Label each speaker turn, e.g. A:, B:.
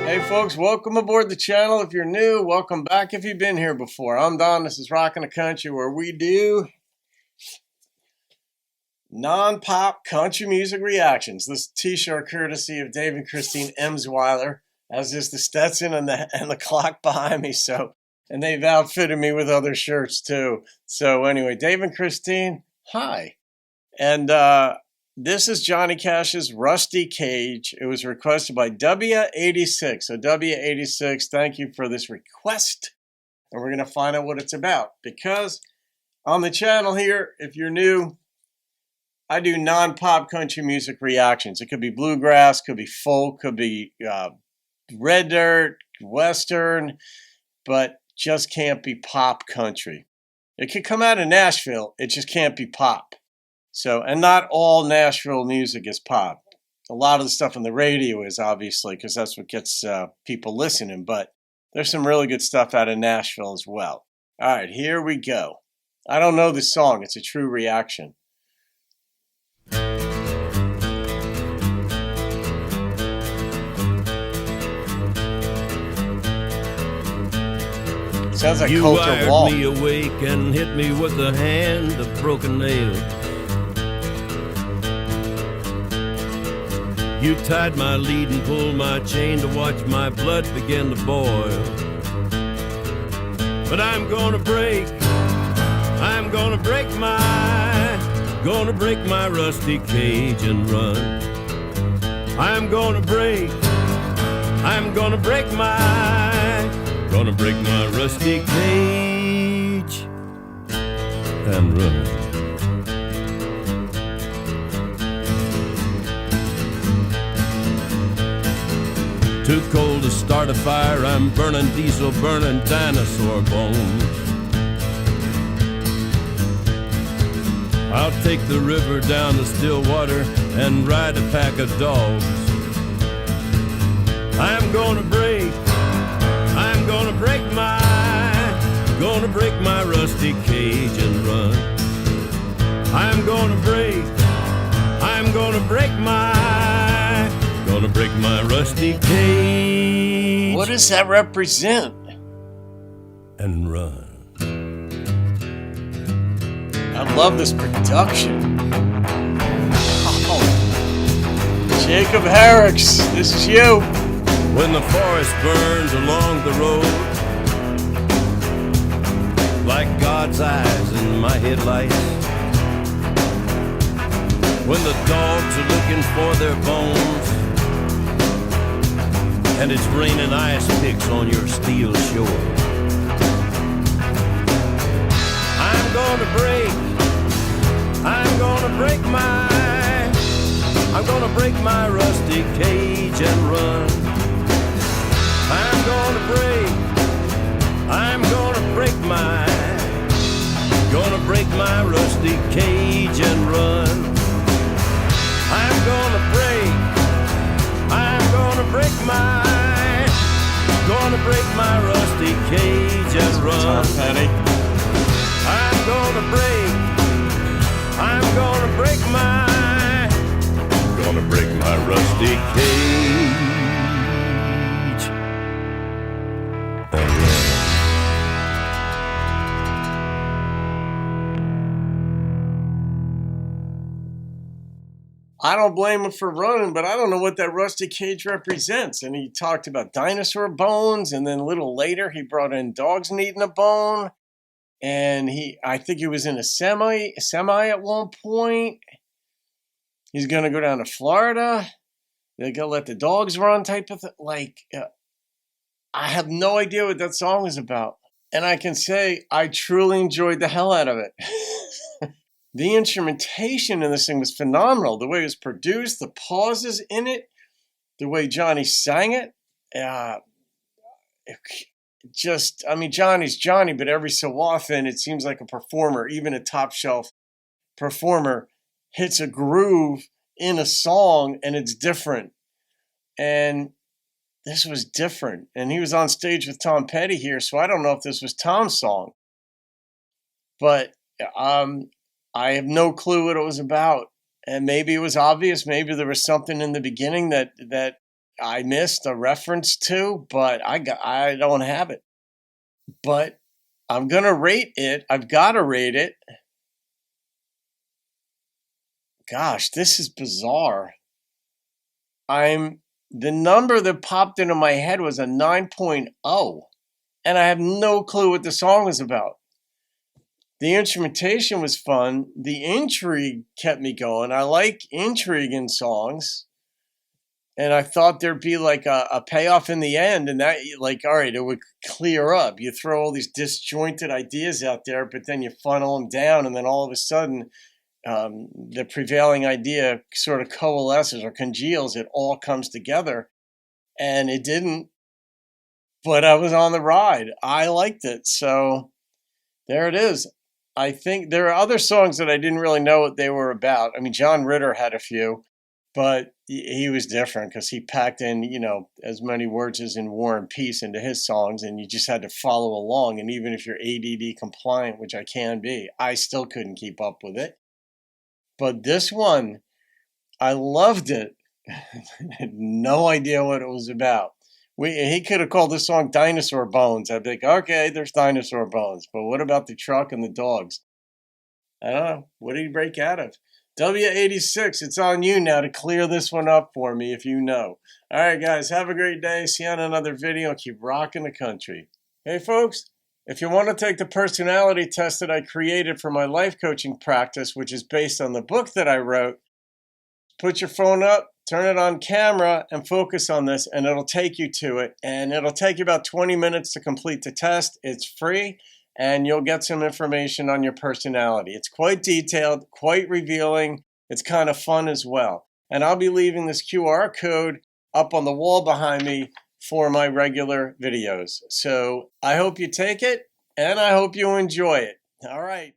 A: Hey folks, welcome aboard the channel. If you're new, welcome back if you've been here before. I'm Don, this is Rockin' the Country, where we do non-pop country music reactions. This t-shirt courtesy of Dave and Christine Emsweiler, as is the Stetson and the clock behind me. And they've outfitted me with other shirts too. So anyway, Dave and Christine, hi. And this is Johnny Cash's Rusty Cage. It was requested by W86. So W86, thank you for this request. And we're going to find out what it's about. Because on the channel here, if you're new, I do non-pop country music reactions. It could be bluegrass, could be folk, could be red dirt, western, but just can't be pop country. It could come out of Nashville, it just can't be pop. So, and not all Nashville music is pop. A lot of the stuff on the radio is, obviously, because that's what gets people listening. But there's some really good stuff out of Nashville as well. All right, here we go. I don't know this song. It's a true reaction. Sounds like Coulter Wall.
B: You wired me awake and hit me with a hand of broken nail. You tied my lead and pulled my chain to watch my blood begin to boil. But I'm gonna break my rusty cage and run. I'm gonna break my rusty cage and run. Too cold to start a fire, I'm burning diesel, burning dinosaur bones. I'll take the river down to Stillwater and ride a pack of dogs. I'm gonna break my rusty cage and run. I'm gonna break my rusty cage.
A: What does that represent?
B: And run.
A: I love this production. Oh. Jacob Herricks, this is you.
B: When the forest burns along the road, like God's eyes in my headlights. When the dogs are looking for their bones, and it's raining ice picks on your steel shore. I'm gonna break my rusty cage and run. I'm gonna break my rusty cage and run. I'm gonna break my rusty cage and run. I'm gonna break my rusty cage and run.
A: I don't blame him for running, but I don't know what that rusty cage represents. And he talked about dinosaur bones, and then a little later he brought in dogs needing a bone. And I think he was in a semi at one point. He's going to go down to Florida. They're going to let the dogs run type of thing. I have no idea what that song is about. And I can say I truly enjoyed the hell out of it. The instrumentation in this thing was phenomenal. The way it was produced, the pauses in it, the way Johnny sang it. Johnny's Johnny, but every so often it seems like a performer, even a top shelf performer, hits a groove in a song and it's different. And this was different. And he was on stage with Tom Petty here, so I don't know if this was Tom's song. But I have no clue what it was about. And maybe it was obvious. Maybe there was something in the beginning that I missed a reference to, but I don't have it. But I'm gonna rate it. I've got to rate it. Gosh, this is bizarre. The number that popped into my head was a 9.0, and I have no clue what the song was about. The instrumentation was fun. The intrigue kept me going. I like intrigue in songs. And I thought there'd be like a payoff in the end, and that, like, all right, it would clear up. You throw all these disjointed ideas out there, but then you funnel them down, and then all of a sudden, the prevailing idea sort of coalesces or congeals. It all comes together, and it didn't. But I was on the ride. I liked it, so there it is. I think there are other songs that I didn't really know what they were about. I mean, John Ritter had a few, but he was different because he packed in, as many words as in War and Peace into his songs, and you just had to follow along. And even if you're ADD compliant, which I can be, I still couldn't keep up with it. But this one, I loved it. Had no idea what it was about. He could have called this song Dinosaur Bones. I'd be like, okay, there's dinosaur bones. But what about the truck and the dogs? I don't know. What did he break out of? W86, it's on you now to clear this one up for me if you know. All right, guys, have a great day. See you on another video. Keep rocking the country. Hey, folks, if you want to take the personality test that I created for my life coaching practice, which is based on the book that I wrote, put your phone up, turn it on camera, and focus on this, and it'll take you to it. And it'll take you about 20 minutes to complete the test. It's free, and you'll get some information on your personality. It's quite detailed, quite revealing. It's kind of fun as well. And I'll be leaving this QR code up on the wall behind me for my regular videos. So I hope you take it, and I hope you enjoy it. All right.